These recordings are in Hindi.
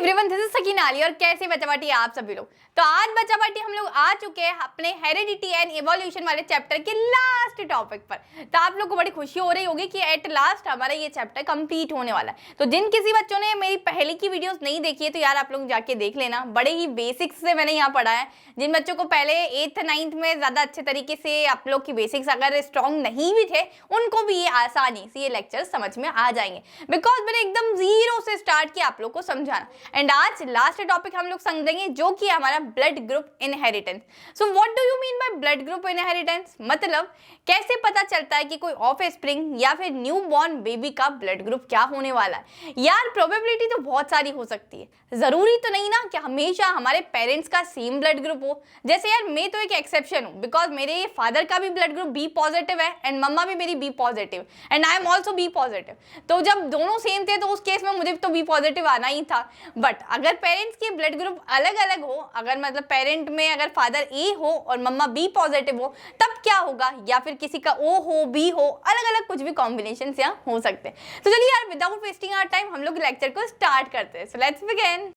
Everyone, this is Sakina Ali और कैसे बच्चा पार्टी आप सभी लोग। तो आज बच्चा पार्टी हम लोग आ चुके हैं अपने हेरिडिटी एंड इवोल्यूशन वाले चैप्टर के लास्ट टॉपिक पर। तो आप लोग को बड़ी खुशी हो रही होगी कि एट लास्ट हमारा ये चैप्टर कंप्लीट होने वाला है। तो जिन किसी बच्चों ने मेरी पहले की वीडियोस नहीं देखी है तो यार आप लोग जाके देख लेना, बड़े ही बेसिक्स से मैंने यहाँ पढ़ा है। जिन बच्चों को पहले 8th 9th में ज्यादा अच्छे तरीके से आप लोग की बेसिक्स अगर स्ट्रॉन्ग नहीं भी थे उनको भी ये आसानी से ये लेक्चर समझ में आ जाएंगे, बिकॉज मैंने एकदम जीरो से स्टार्ट किया आप लोग को समझाना। एंड आज लास्ट टॉपिक हम लोग समझेंगे जो कि हमारा blood group inheritance. So what do you mean by blood group inheritance, मतलब कैसे पता चलता है कि कोई ऑफ स्प्रिंग या फिर न्यू बॉर्न बेबी का ब्लड ग्रुप क्या होने वाला है। यार प्रोबेबिलिटी तो बहुत सारी हो सकती है, जरूरी तो नहीं ना कि हमेशा हमारे पेरेंट्स का सेम ब्लड ग्रुप हो। जैसे यार मैं तो एक एक्सेप्शन हूँ, बिकॉज मेरे फादर का भी ब्लड ग्रुप बी पॉजिटिव है एंड मम्मा भी मेरी B positive and I am also B positive. तो जब दोनों सेम थे तो उस केस में मुझे तो बी पॉजिटिव आना ही था। बट अगर पेरेंट्स के ब्लड ग्रुप अलग अलग हो, अगर मतलब पेरेंट में अगर फादर ए हो और मम्मा बी पॉजिटिव हो तब क्या होगा, या फिर किसी का ओ हो बी हो, अलग अलग कुछ भी कॉम्बिनेशन यहाँ हो सकते हैं। तो चलिए यार विदाउट वेस्टिंग आवर टाइम हम लोग लेक्चर को स्टार्ट करते हैं। So let's begin.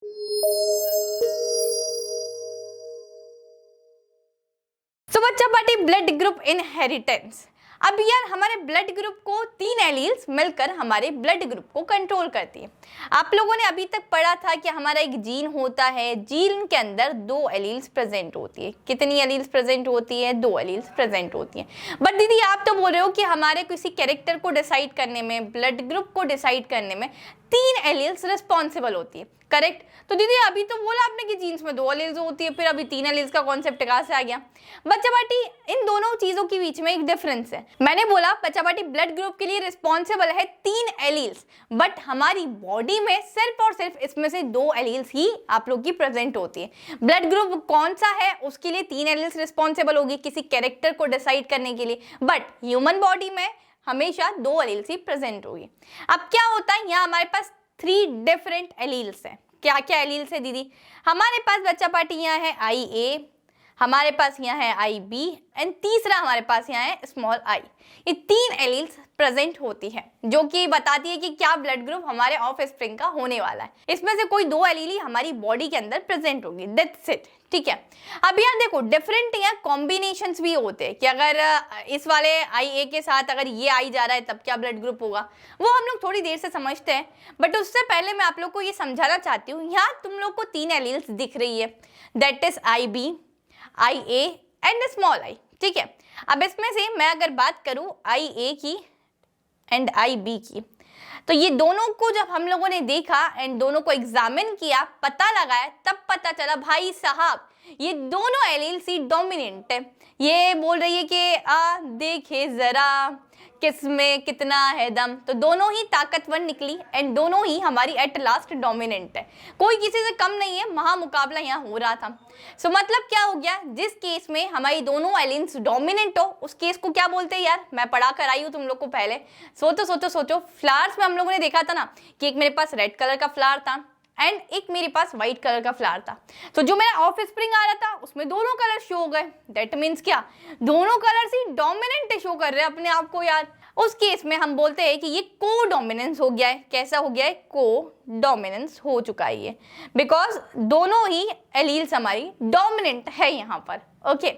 तो बच्चा पार्टी ब्लड ग्रुप इनहेरिटेंस। अब यार हमारे ब्लड ग्रुप को 3 एलील्स मिलकर हमारे ब्लड ग्रुप को कंट्रोल करती है। आप लोगों ने अभी तक पढ़ा था कि हमारा एक जीन होता है, जीन के अंदर 2 एलील्स प्रेजेंट होती है। कितनी एलील्स प्रेजेंट होती है? 2 एलील्स प्रेजेंट होती है। बट दीदी आप तो बोल रहे हो कि हमारे किसी कैरेक्टर को डिसाइड करने में, ब्लड ग्रुप को डिसाइड करने में 3 एलील्स रिस्पॉन्सिबल होती है, करेक्ट? तो दीदी अभी तो बोला आपने कि जीन्स में 2 एलील्स होती है, फिर अभी 3 एलील्स का कॉन्सेप्ट कहाँ से आ गया? बच्चा पार्टी इन दोनों चीजों के बीच में एक डिफरेंस है। मैंने बोला बच्चा पार्टी ब्लड ग्रुप के लिए रिस्पॉन्सिबल है 3 एलील्स, बट हमारी बॉडी में सिर्फ और सिर्फ इसमें से 2 एलील्स ही आप लोग की प्रेजेंट होती है। ब्लड ग्रुप कौन सा है उसके लिए 3 एलील्स रिस्पॉन्सिबल होगी किसी कैरेक्टर को डिसाइड करने के लिए, बट ह्यूमन बॉडी में हमेशा 2 एलील्स ही प्रेजेंट होगी। अब क्या होता है, यहाँ हमारे पास 3 डिफरेंट एलील्स हैं। क्या क्या एलील्स है दीदी? हमारे पास बच्चा पार्टी यहाँ है आई ए, हमारे पास यहाँ है आई बी एंड तीसरा हमारे पास यहाँ है स्मॉल आई। ये 3 एलील्स प्रेजेंट होती है जो कि बताती है कि क्या ब्लड ग्रुप हमारे ऑफ स्प्रिंग का होने वाला है। इसमें से कोई 2 एलील ही हमारी बॉडी के अंदर प्रेजेंट होगी, दैट्स इट, ठीक है। अब यार देखो डिफरेंट यहाँ कॉम्बिनेशंस भी होते हैं कि अगर इस वाले आई ए के साथ अगर ये आई जा रहा है तब क्या ब्लड ग्रुप होगा, वो हम लोग थोड़ी देर से समझते हैं। बट उससे पहले मैं आप लोग को ये समझाना चाहती हूँ, यहाँ तुम लोग को 3 एलील्स दिख रही है, that is I B, I A and small I, ठीक है। अब इसमें से मैं अगर बात करूं आई ए की एंड आई बी की, तो ये दोनों को जब हम लोगों ने देखा एंड दोनों को एग्जामिन किया, पता लगाया, तब पता चला भाई साहब ये दोनों एलील्स ही डोमिनेंट है। ये बोल रही है कि देखे जरा किसमें कितना है दम, तो दोनों ही ताकतवर निकली एंड दोनों ही हमारी एट लास्ट डोमिनेंट है। कोई किसी से कम नहीं है, महामुकाबला यहाँ हो रहा था। सो मतलब क्या हो गया, जिस केस में हमारी दोनों एलील्स डोमिनेंट हो उस केस को क्या बोलते हैं यार? मैं पढ़ा कर आई हूँ तुम लोग को पहले। सोचो फ्लावर्स में हम लोगों ने देखा था ना कि एक मेरे पास रेड कलर का फ्लावर था एंड एक मेरे पास व्हाइट कलर का फ्लावर था। तो जो मेरा ऑफ स्प्रिंग आ रहा था उसमें दोनों कलर शो हो गए। दैट मीन्स क्या, दोनों कलर्स ही डोमिनेंट शो कर रहे हैं अपने आप को यार। उस केस में हम बोलते हैं कि ये को डोमिनेंस हो गया है। कैसा हो गया है? को डोमिनेंस हो चुका है ये, बिकॉज दोनों ही एलील्स हमारी डोमिनेंट है यहाँ पर। ओके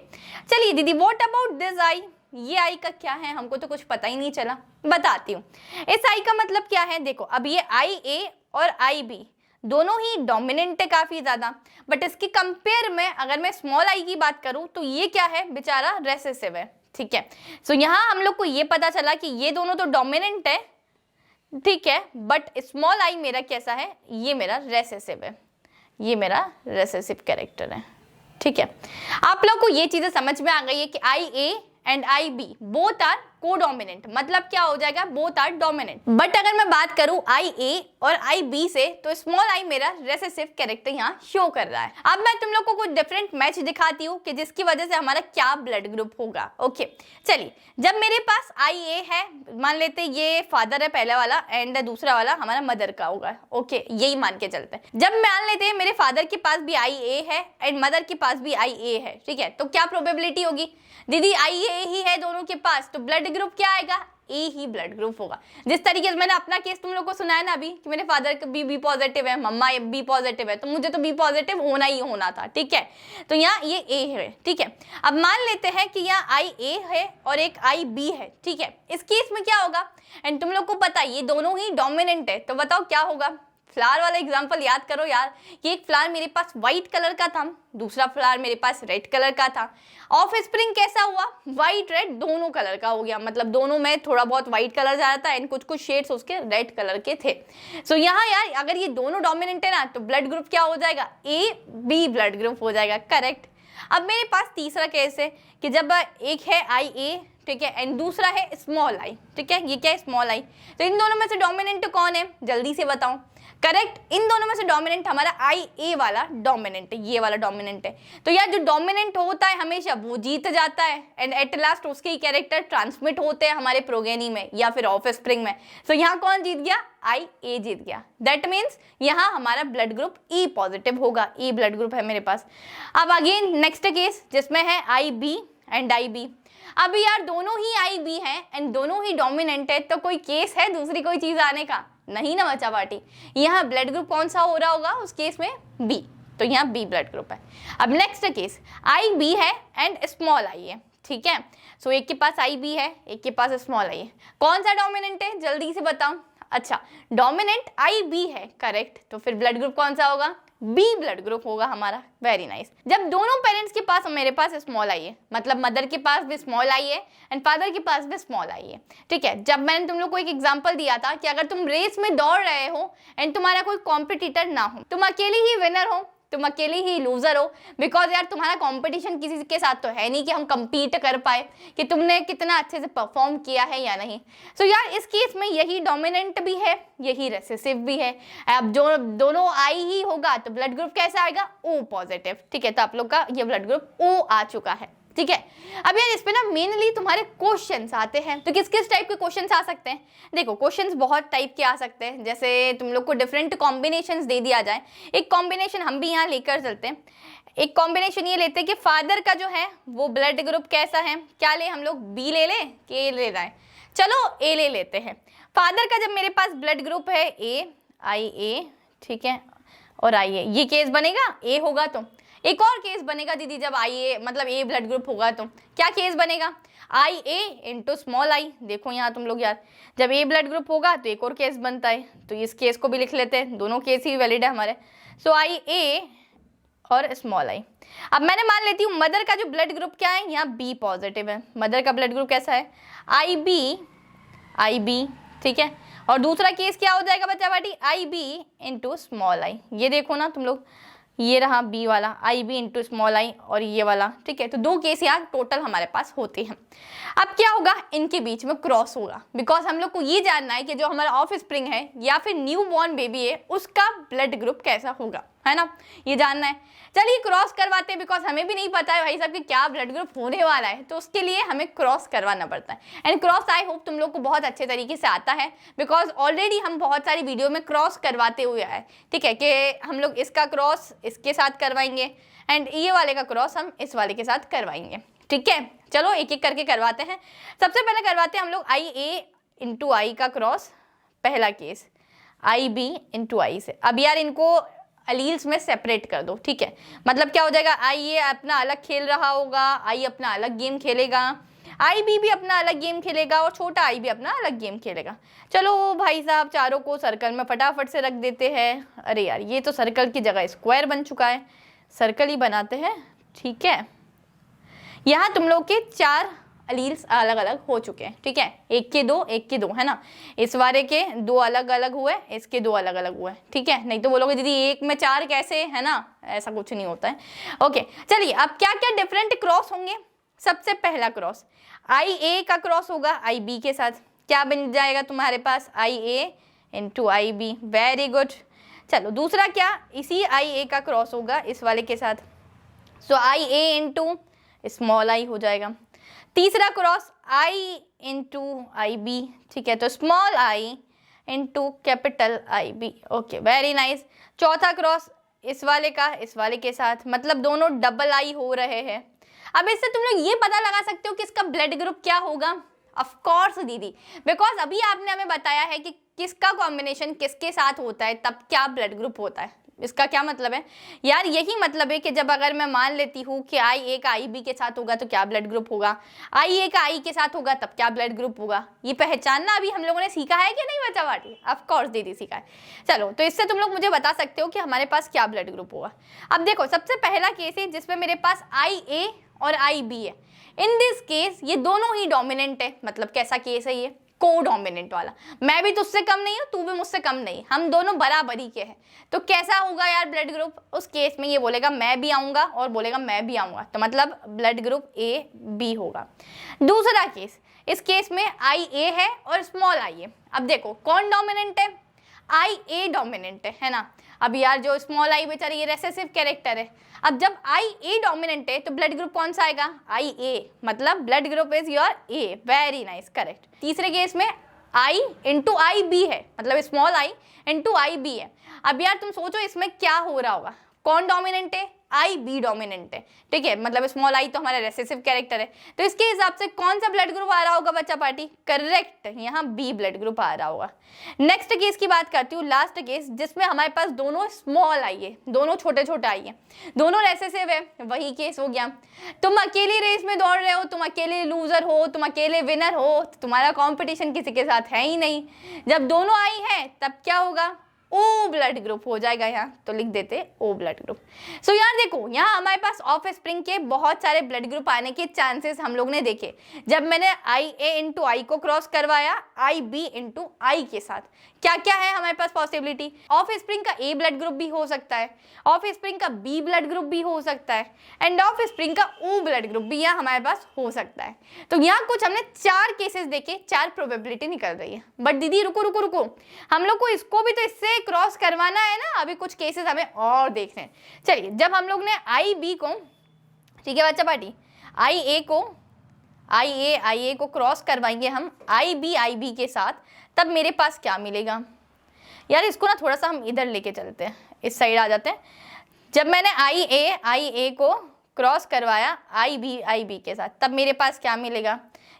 चलिए दीदी व्हाट अबाउट दिस आई? ये आई का क्या है? हमको तो कुछ पता ही नहीं चला, बताती हूँ। इस आई का मतलब क्या है, देखो अब ये आई ए और आई बी दोनों ही डोमिनेंट है काफी ज्यादा, बट इसके कंपेयर में अगर मैं स्मॉल आई की बात करूं तो ये क्या है, बेचारा रेसेसिव है, ठीक है। सो यहाँ हम लोग को ये पता चला कि ये दोनों तो डोमिनेंट है, ठीक है, बट स्मॉल आई मेरा कैसा है, ये मेरा रेसेसिव है, ये मेरा रेसेसिव कैरेक्टर है, ठीक है। आप लोग को ये चीजें समझ में आ गई है कि I A and I B both are codominant, मतलब क्या हो जाएगा, बोथ आर डोमिनेंट। बट अगर मैं बात करूं आई ए और आई बी से तो स्मॉल आई मेरा रेसेसिव कैरेक्टर यहाँ शो कर रहा है। अब मैं तुम लोग को कुछ डिफरेंट मैच दिखाती हूँ कि जिसकी वजह से हमारा क्या ब्लड ग्रुप होगा। ओके चलिए, जब मेरे पास आई ए है, मान लेते ये फादर है पहला वाला एंड दूसरा वाला हमारा मदर का होगा। ओके यही मान के चलते हैं। जब मान लेते हैं मेरे फादर के पास भी आई ए है एंड मदर के पास भी आई ए है, ठीक है, तो क्या प्रोबेबिलिटी होगी दीदी? आई ए ही है दोनों के पास, तो ब्लड ग्रुप क्या आएगा? ए ही ब्लड ग्रुप होगा। जिस तरीके से मैंने अपना केस तुम लोग को सुनाया ना अभी कि मेरे फादर का बी पॉजिटिव है, मम्मा बी पॉजिटिव है, तो मुझे तो बी पॉजिटिव होना ही होना था, ठीक है। तो यहाँ ये ए है, ठीक है। अब मान लेते हैं कि यहाँ आई ए है और एक आई बी है, ठीक है। इस केस में क्या होगा, एंड तुम लोग को पता है ये दोनों ही डोमिनेंट है, तो बताओ क्या होगा। फ्लावर वाला एग्जांपल याद करो यार, कि एक फ्लावर मेरे पास व्हाइट कलर का था, दूसरा फ्लावर मेरे पास रेड कलर का था। ऑफ स्प्रिंग कैसा हुआ, व्हाइट रेड दोनों कलर का हो गया, मतलब दोनों में थोड़ा बहुत व्हाइट कलर जा रहा था एंड कुछ कुछ शेड्स उसके रेड कलर के थे। सो यहाँ यार अगर ये दोनों डोमिनेंट है ना, तो ब्लड ग्रुप क्या हो जाएगा, ए बी ब्लड ग्रुप हो जाएगा, करेक्ट। अब मेरे पास तीसरा केस है कि जब एक है आई ए, ठीक है, एंड दूसरा है स्मॉल आई, ठीक है। ये क्या है, स्मॉल आई। तो इन दोनों में से डोमिनेंट कौन है, जल्दी से बताओ। करेक्ट, इन दोनों में से डोमिनेंट हमारा आई ए वाला डोमिनेंट है, ये वाला डोमिनेंट है। तो यार जो डोमिनेंट होता है हमेशा वो जीत जाता है एंड एट लास्ट उसके ही कैरेक्टर ट्रांसमिट होते हैं हमारे प्रोगेनी में या फिर ऑफ स्प्रिंग में। तो यहाँ कौन जीत गया, आई ए जीत गया। दैट मीन्स यहाँ हमारा ब्लड ग्रुप ई पॉजिटिव होगा, ई ब्लड ग्रुप है मेरे पास। अब अगेन नेक्स्ट केस जिसमें है आई बी एंड आई बी। अब यार दोनों ही आई बी हैं एंड दोनों ही डोमिनेंट है, तो कोई केस है दूसरी कोई चीज आने का, नहीं ना बच्चा पार्टी। यहाँ ब्लड ग्रुप कौन सा हो रहा होगा उस केस में, बी, तो यहाँ बी ब्लड ग्रुप है। अब नेक्स्ट केस आई बी है एंड स्मॉल आई है, ठीक है। सो एक के पास आई बी है, एक के पास स्मॉल आई है, कौन सा डोमिनेंट है जल्दी से बताओ। अच्छा, डोमिनेंट आई बी है, करेक्ट। तो फिर ब्लड ग्रुप कौन सा होगा, बी ब्लड ग्रुप होगा हमारा, वेरी नाइस। जब दोनों पेरेंट्स के पास मेरे पास स्मॉल आई है, मतलब मदर के पास भी स्मॉल आई है एंड फादर के पास भी स्मॉल आई है, ठीक है। जब मैंने तुम लोग को एक एग्जांपल दिया था कि अगर तुम रेस में दौड़ रहे हो एंड तुम्हारा कोई कॉम्पिटिटर ना हो, तुम अकेले ही विनर हो, तुम अकेले ही लूजर हो, बिकॉज यार तुम्हारा कंपटीशन किसी के साथ तो है नहीं कि हम compete कर पाए कि तुमने कितना अच्छे से परफॉर्म किया है या नहीं। सो यार इस केस में यही डोमिनेंट भी है, यही रेसेसिव भी है। अब जो दोनों आई ही होगा तो ब्लड ग्रुप कैसा आएगा, ओ पॉजिटिव, ठीक है। तो आप लोग का ये ब्लड ग्रुप ओ आ चुका है, ठीक है। अब यार इस पे ना मेनली तुम्हारे क्वेश्चंस आते हैं, तो किस किस टाइप के क्वेश्चंस आ सकते हैं, देखो क्वेश्चंस बहुत टाइप के आ सकते हैं। जैसे तुम लोग को डिफरेंट कॉम्बिनेशंस दे दिया जाए, एक कॉम्बिनेशन हम भी यहाँ लेकर चलते हैं। एक कॉम्बिनेशन ये लेते हैं कि फादर का जो है वो ब्लड ग्रुप कैसा है, क्या ले हम लोग, बी ले लें कि ए ले रहा है, चलो ए ले लेते हैं। फादर का जब मेरे पास ब्लड ग्रुप है ए, आई ए, ठीक है, और आई ए, ये केस बनेगा ए होगा। तो एक और केस बनेगा दीदी जब आई ए मतलब ए ब्लड ग्रुप होगा, तो क्या केस बनेगा, आई ए इंटू स्मॉल आई। देखो यहाँ तुम लोग यार जब ए ब्लड ग्रुप होगा तो एक और केस बनता है, तो इस केस को भी लिख लेते हैं, दोनों केस ही वैलिड है हमारे। सो आई ए और स्मॉल आई। अब मैंने मान लेती हूँ मदर का जो ब्लड ग्रुप क्या है, यहाँ बी पॉजिटिव है, मदर का ब्लड ग्रुप कैसा है, आई बी, ठीक है। और दूसरा केस क्या हो जाएगा बच्चा बाटी, आई बी इंटू स्मॉल आई। ये देखो ना तुम लोग, ये रहा बी वाला, आई बी इंटू स्मॉल आई, और ये वाला, ठीक है। तो दो केस यहाँ टोटल हमारे पास होते हैं। अब क्या होगा, इनके बीच में क्रॉस होगा, बिकॉज हम लोग को ये जानना है कि जो हमारा ऑफ स्प्रिंग है या फिर न्यू बॉर्न बेबी है उसका ब्लड ग्रुप कैसा होगा, है ना, ये जानना है। चलिए क्रॉस करवाते हैं, बिकॉज हमें भी नहीं पता है भाई साहब कि क्या ब्लड ग्रुप होने वाला है, तो उसके लिए हमें क्रॉस करवाना पड़ता है। एंड क्रॉस आई होप तुम लोग को बहुत अच्छे तरीके से आता है, बिकॉज ऑलरेडी हम बहुत सारी वीडियो में क्रॉस करवाते हुए आए, ठीक है, कि हम लोग इसका क्रॉस इसके साथ करवाएंगे एंड ये वाले का क्रॉस हम इस वाले के साथ करवाएंगे, ठीक है। चलो एक एक करके करवाते हैं। सबसे पहले करवाते हैं हम लोग आई ए इंटू आई का क्रॉस, पहला केस आई बी इंटू आई से। अब यार इनको अलील्स में सेपरेट कर दो, ठीक है। मतलब क्या हो जाएगा, आई ए अपना अलग खेल रहा होगा, आई अपना अलग गेम खेलेगा, आई बी भी अपना अलग गेम खेलेगा और छोटा आई भी अपना अलग गेम खेलेगा। चलो भाई साहब चारों को सर्कल में फटाफट से रख देते हैं। अरे यार ये तो सर्कल की जगह स्क्वायर बन चुका है, सर्कल ही बनाते हैं, ठीक है। यहाँ तुम लोग के चार अलील्स अलग अलग हो चुके हैं, ठीक है, एक के दो है ना, इस वाले के दो अलग अलग हुए, इसके दो अलग अलग हुए, ठीक है। नहीं तो बोलोगे दीदी एक में चार कैसे, है ना, ऐसा कुछ नहीं होता है। ओके चलिए, अब क्या क्या डिफरेंट क्रॉस होंगे। सबसे पहला क्रॉस आई ए का क्रॉस होगा आई बी के साथ, क्या बन जाएगा तुम्हारे पास, आई ए into I B, very good. चलो दूसरा क्या, इसी आई ए का क्रॉस होगा इस वाले के साथ, सो आई ए इंटू स्मॉल आई हो जाएगा। तीसरा cross I into I B, ठीक है, तो small I into capital I B, okay very nice. चौथा क्रॉस इस वाले का इस वाले के साथ, मतलब दोनों डबल आई हो रहे हैं। अब इससे तुम लोग ये पता लगा सकते हो कि इसका ब्लड ग्रुप क्या होगा। ऑफ कोर्स दीदी, बिकॉज अभी आपने हमें बताया है कि किसका कॉम्बिनेशन किसके साथ होता है तब क्या ब्लड ग्रुप होता है। इसका क्या मतलब है यार? यही मतलब है कि जब अगर मैं मान लेती हूँ कि IA का IB के साथ होगा तो क्या ब्लड ग्रुप होगा, IA का I के साथ होगा तब क्या ब्लड ग्रुप होगा, ये पहचानना अभी हम लोगों ने सीखा है कि नहीं बच्चा पार्टी? ऑफ कोर्स दीदी सीखा है। चलो, तो इससे तुम लोग मुझे बता सकते हो कि हमारे पास क्या ब्लड ग्रुप होगा। अब देखो, सबसे पहला केस है जिसमें मेरे पास IA और IB है। इन दिस केस ये दोनों ही डोमिनेंट है। मतलब कैसा केस है ये? कोडोमिनेंट वाला। मैं भी तुझसे कम नहीं हूँ, तू भी मुझसे कम नहीं, हम दोनों बराबरी के हैं। तो कैसा होगा यार ब्लड ग्रुप? उस केस में ये बोलेगा मैं भी आऊंगा और बोलेगा मैं भी आऊंगा, तो मतलब ब्लड ग्रुप AB होगा। दूसरा केस, इस केस में IA है और स्मॉल I है। अब देखो कौन डोमिनेंट है? IA डोमिनेंट है ना। अब यार जो स्मॉल I बेचारी ये रेसेसिव कैरेक्टर है। अब जब IA डोमिनेंट है तो ब्लड ग्रुप कौन सा आएगा? IA, मतलब blood group is your A। Very nice, correct. तीसरे केस में I इंटू IB है, मतलब स्मॉल I इंटू IB है। अब यार तुम सोचो इसमें क्या हो रहा होगा? कौन डोमिनेंट है? IB डोमिनेंट है, ठीक है। मतलब स्मॉल I तो हमारा रेसेसिव कैरेक्टर है, तो इसके हिसाब से कौन सा ब्लड ग्रुप आ रहा होगा बच्चा पार्टी? करेक्ट, यहाँ B ब्लड ग्रुप आ रहा होगा। नेक्स्ट केस की बात करती हूँ, लास्ट केस, जिसमें हमारे पास दोनों स्मॉल I है, दोनों छोटे छोटे I है, दोनों रेसेसिव है। वही केस हो गया, तुम अकेली रेस में दौड़ रहे हो, तुम अकेले लूजर हो, तुम अकेले विनर हो, तो तुम्हारा कॉम्पिटिशन किसी के साथ है ही नहीं। जब दोनों I है तब क्या होगा? O ब्लड ग्रुप हो जाएगा यहाँ, तो लिख देते O ब्लड ग्रुप। सो यार देखो, यहाँ हमारे पास ऑफ स्प्रिंग के बहुत सारे ब्लड ग्रुप आने के चांसेस हम लोग ने देखे। जब मैंने IA इंटू I को क्रॉस करवाया IB इंटू I के साथ, क्या क्या है हमारे पास पॉसिबिलिटी? ऑफ स्प्रिंग का A ब्लड ग्रुप भी हो सकता है, ऑफ स्प्रिंग का B ब्लड ग्रुप भी हो सकता है, एंड ऑफ स्प्रिंग का O ब्लड ग्रुप भी यहाँ हमारे पास हो सकता है। तो यहाँ कुछ हमने 4 केसेस देखे, 4 प्रोबेबिलिटी निकल रही है। बट दीदी रुको रुको रुको, हम लोग को इसको भी तो इससे क्रॉस करवाना है ना, अभी कुछ केसेस हमें और देखने हैं। चलिए, जब हम लोग ने IB को, ठीक है बच्चा पार्टी, IA को क्रॉस करवाएंगे हम IB के साथ, तब मेरे पास क्या मिलेगा यार? इसको ना थोड़ा सा हम इधर लेके चलते हैं, इस साइड आ जाते हैं। जब मैंने IA को क्रॉस करवाया IB के साथ, तब मेरे पास क्या मिलेगा?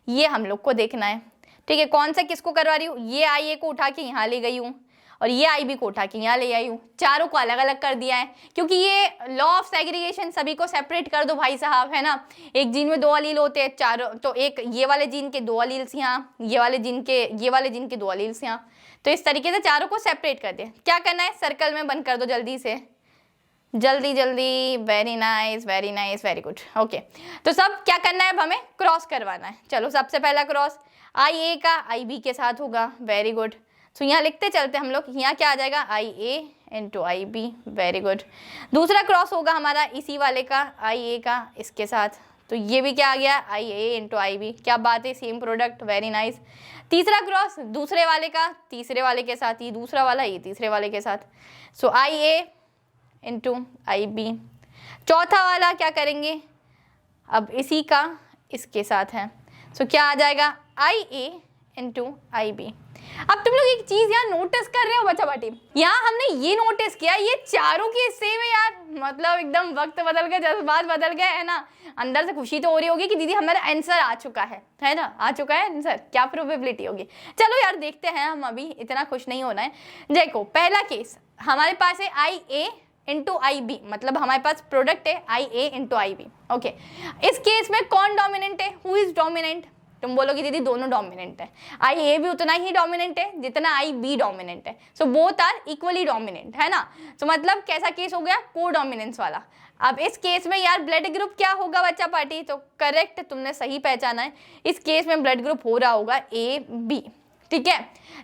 ये हम लोग को देखना है, ठीक है। कौन सा किसको करवा रही हूँ? ये IA को उठा के यहाँ ले गई हूँ और ये IB को उठा के यहाँ ले आई हूँ। चारों को अलग अलग कर दिया है, क्योंकि ये लॉ ऑफ सेग्रीगेशन, सभी को सेपरेट कर दो भाई साहब, है ना। एक जीन में 2 अलील होते हैं, चारों, तो एक ये वाले जीन के 2 अलील्स यहाँ, ये वाले जीन के 2 अलील्स यहाँ। तो इस तरीके से चारों को सेपरेट कर दिया। क्या करना है? सर्कल में बंद कर दो जल्दी से, जल्दी जल्दी। Very nice, very nice, very good, okay. तो सब क्या करना है? अब हमें क्रॉस करवाना है। चलो, सबसे पहला क्रॉस IA का IB के साथ होगा। Very good. तो यहाँ लिखते चलते हम लोग, यहाँ क्या आ जाएगा? IA into IB। Very good. दूसरा क्रॉस होगा हमारा इसी वाले का, IA का इसके साथ, तो ये भी क्या आ गया? IA into IB। क्या बात है, सेम प्रोडक्ट। Very nice. तीसरा क्रॉस दूसरे वाले का तीसरे वाले के साथ, ये दूसरा वाला ये तीसरे वाले के साथ, सो IA इंटू IB। चौथा वाला क्या करेंगे? अब इसी का इसके साथ है, सो क्या आ जाएगा? IA into IB। अब तुम लोग एक चीज यहाँ नोटिस कर रहे हो बच्चा पार्टी, यहाँ हमने ये नोटिस किया, ये चारों के सेम है यार। मतलब एकदम वक्त बदल गया, जज्बात बदल गए, है ना। अंदर से खुशी तो हो रही होगी कि दीदी हमारा आंसर आ चुका है ना, आ चुका है आंसर। क्या प्रोबेबिलिटी होगी? चलो यार देखते हैं, हम अभी इतना खुश नहीं होना है। देखो, पहला केस हमारे पास है IA इंटू IB, मतलब हमारे पास प्रोडक्ट है IA इंटू IB, ओके। इस केस में कौन डोमिनेंट है? Who is dominant? तुम बोलोगे दीदी दोनों डोमिनेंट है, IA भी उतना ही डोमिनेंट है जितना IB डोमिनेंट है, so both are equally dominant, है ना। तो मतलब कैसा केस हो गया? को डोमिनेंस वाला। अब इस केस में यार ब्लड ग्रुप क्या होगा बच्चा पार्टी? तो करेक्ट, तुमने सही पहचाना है। इस केस में ब्लड ग्रुप हो रहा होगा AB, ठीक है।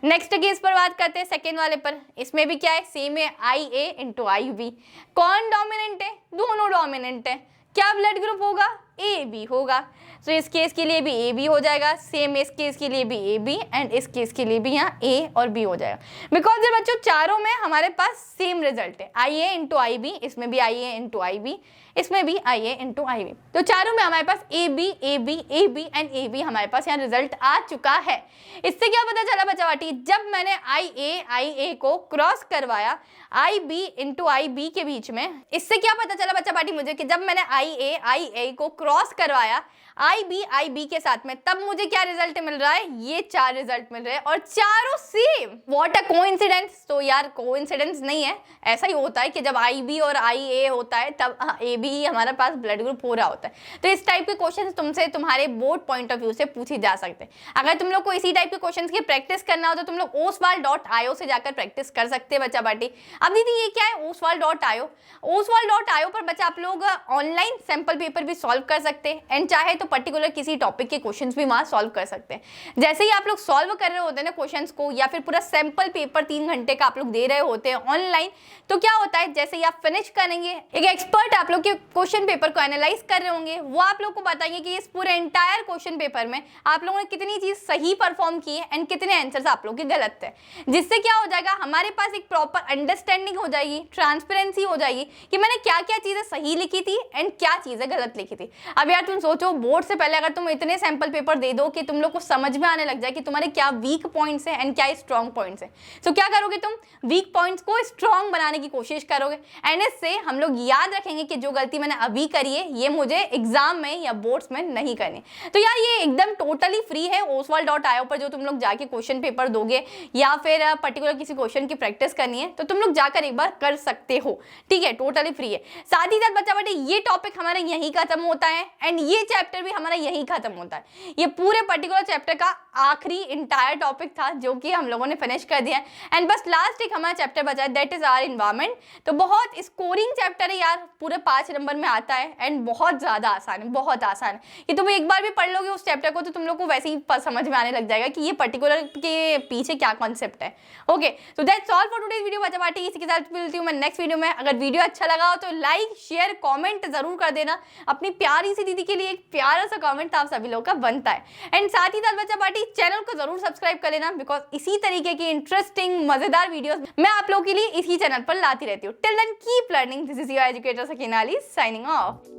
नेक्स्ट केस पर बात करते हैं, सेकेंड वाले पर। इसमें भी क्या है? सेम है, IA इंटू IB। कौन डोमिनेंट है? दोनों डोमिनेंट है। क्या ब्लड ग्रुप होगा? AB होगा। तो इस केस के लिए भी AB हो जाएगा, सेम इस केस के लिए भी AB, एंड इस केस के लिए भी यहाँ A और B हो जाएगा। बिकॉज ये बच्चों चारों में हमारे पास सेम रिजल्ट है, IA इंटू IB, इसमें भी IA इंटू IB, इसमें भी IA इंटू IB। तो चारों में हमारे पास AB AB AB and AB हमारे पास यहाँ रिजल्ट आ चुका है। इससे क्या पता चला बच्चा पार्टी? जब मैंने IA को क्रॉस करवाया IB इंटू IB के बीच में, इससे क्या पता चला बच्चा पार्टी मुझे कि जब मैंने IA को क्रॉस करवाया IB के साथ में, तब मुझे क्या रिजल्ट मिल रहा है, ये 4 रिजल्ट मिल रहे हैं और चारों सेम। What a coincidence. तो यार कोइंसिडेंस नहीं है, ऐसा ही होता है कि जब IB और IA होता है तब AB ही हमारे पास ब्लड ग्रुप हो रहा होता है। तो इस टाइप के क्वेश्चन तुमसे तुम्हारे बोर्ड पॉइंट ऑफ व्यू से पूछे जा सकते हैं। अगर तुम लोग को इसी टाइप के क्वेश्चन की प्रैक्टिस करना हो तो तुम लोग oswal.io से जाकर प्रैक्टिस कर सकते हैं बच्चा पार्टी। अब दीदी ये क्या है oswal.io? oswal.io पर बच्चा आप लोग ऑनलाइन सैंपल पेपर भी सॉल्व कर सकते हैं एंड चाहे तो पर्टिकुलर किसी टॉपिक के क्वेश्चंस भी वहां सॉल्व कर सकते हैं। जैसे ही आप लोग सॉल्व कर रहे होते हैं ना क्वेश्चंस को, या फिर पूरा सैंपल पेपर 3 घंटे का आप लोग दे रहे होते हैं ऑनलाइन, तो क्या होता है जैसे ही आप फिनिश करेंगे, एक एक्सपर्ट आप लोग के क्वेश्चन पेपर को एनालाइज कर रहे होंगे, वो आप लोग को बताएंगे कि इस पूरे एंटायर क्वेश्चन पेपर में आप लोगों ने कितनी चीज सही परफॉर्म की है एंड कितने आंसर्स आप लोग के गलत थे। जिससे क्या हो जाएगा, हमारे पास एक प्रॉपर अंडरस्टैंडिंग हो जाएगी, ट्रांसपेरेंसी हो जाएगी कि मैंने क्या क्या चीजें सही लिखी थी एंड क्या चीजें गलत लिखी थी। अब यार तुम सोचो, बोर्ड से पहले अगर तुम इतने सैंपल पेपर दे दो कि तुम लोग को समझ में आने लग जाए कि तुम्हारे क्या वीक पॉइंट्स हैं एंड क्या स्ट्रॉन्ग पॉइंट्स हैं, तो क्या करोगे तुम, वीक पॉइंट्स को स्ट्रॉन्ग बनाने की कोशिश करोगे एंड इससे हम लोग याद रखेंगे कि जो गलती मैंने अभी करी है ये मुझे एग्जाम में या बोर्ड्स में नहीं करनी। तो यार ये एकदम टोटली फ्री है oswal.io पर, जो तुम लोग जाके क्वेश्चन पेपर दोगे या फिर पर्टिकुलर किसी क्वेश्चन की प्रैक्टिस करनी है तो तुम लोग जाकर एक बार कर सकते हो, ठीक है, टोटली फ्री है। साथ ही साथ बच्चा बेटे ये टॉपिक हमारा यहीं खत्म होता है एंड ये चैप्टर भी हमारा यहीं खत्म होता है। ये पूरे पर्टिकुलर चैप्टर का आखिरी इंटायर टॉपिक था जो कि हम लोगों ने फिनिश कर दिया एंड बस लास्ट एक हमारा चैप्टर बचा है, दैट इज आवर एनवायरनमेंट। तो बहुत स्कोरिंग चैप्टर है यार, पूरे 5 नंबर में आता है एंड बहुत ज्यादा आसान है, बहुत आसान है कि तुम एक बार भी पढ़ लोगे उस चैप्टर को तो तुम लोग को वैसे ही समझ में आने लग जाएगा कि ये पर्टिकुलर के पीछे क्या कॉन्सेप्ट है। ओके, तो that's all for today's video बच्चा पार्टी। इसी के साथ मिलती हूँ मैं नेक्स्ट वीडियो में। अगर वीडियो अच्छा लगा हो तो लाइक शेयर कॉमेंट जरूर कर देना। अपनी प्यारी सी दीदी के लिए एक प्यारा सा कॉमेंट आप सभी लोगों का बनता है एंड साथ ही साथ बच्चा पार्टी चैनल को जरूर सब्सक्राइब कर लेना, बिकॉज इसी तरीके की इंटरेस्टिंग मजेदार वीडियोस मैं आप लोगों के लिए इसी चैनल पर लाती रहती हूँ। Till then keep learning, this is your educator Sakina Ali signing of.